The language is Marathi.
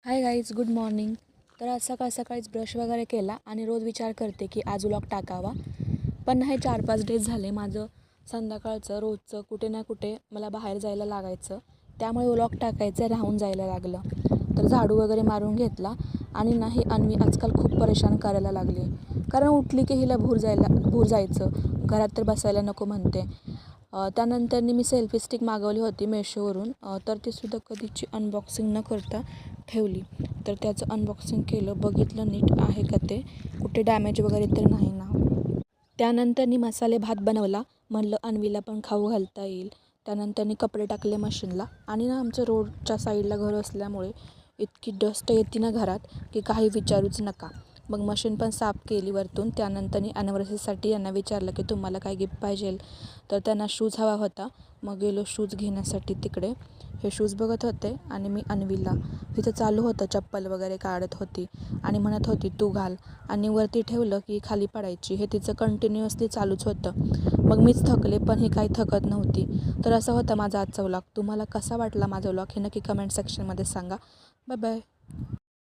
Hi guys, good morning. तर आज सकाळीच ब्रश वगैरे केला आणि रोज विचार करते की आज व्लॉग टाकावा. पण नाही, 4-5 डेज झाले माझं संध्याकाळचं रोजचं कुठे ना कुठे मला बाहेर जायला लागायचं. त्यामुळे व्लॉग टाकायचं राहून जायला लागलं. तर झाडू वगैरे मारून घेतला आणि नाही, अन्वी आजकाल खूप परेशान करायला लागली. कारण उठली की हिला भूर जायचं, घरात तर बसायला नको म्हणते. त्यानंतर मी सेल्फी स्टिक मागवली होती मेशोवरून, तर तीसुद्धा कधीची अनबॉक्सिंग न करता ठेवली. तर त्याचं अनबॉक्सिंग केलं, बघितलं नीट आहे का ते, कुठे डॅमेज वगैरे तर नाही ना. त्यानंतर मसाले भात बनवला, म्हणलं अन्वीला पण खाऊ घालता येईल. त्यानंतर कपडे टाकले मशीनला आणि ना आमचं रोडच्या साईडला घर असल्यामुळे इतकी डस्ट येते ना घरात की काही विचारूच नका. मग मशीन पण साफ केली वरतून. त्यानंतर ॲनिव्हर्सरीसाठी यांना विचारलं की तुम्हाला काय गिफ्ट पाहिजे, तर त्यांना शूज हवा होता. मग गेलो शूज घेण्यासाठी तिकडे. हे शूज बघत होते आणि मी अन्वीला, तिथं चालू होतं चप्पल वगैरे काढत होती आणि म्हणत होती तू घाल, आणि वरती ठेवलं की खाली पडायची. हे तिचं कंटिन्युअसली चालूच होतं. मग मीच थकले, पण ही काही थकत नव्हती. तर असा होता माझा आजचा व्लॉग. तुम्हाला कसा वाटला माझा व्लॉग हे नक्की कमेंट सेक्शनमध्ये सांगा. Bye bye.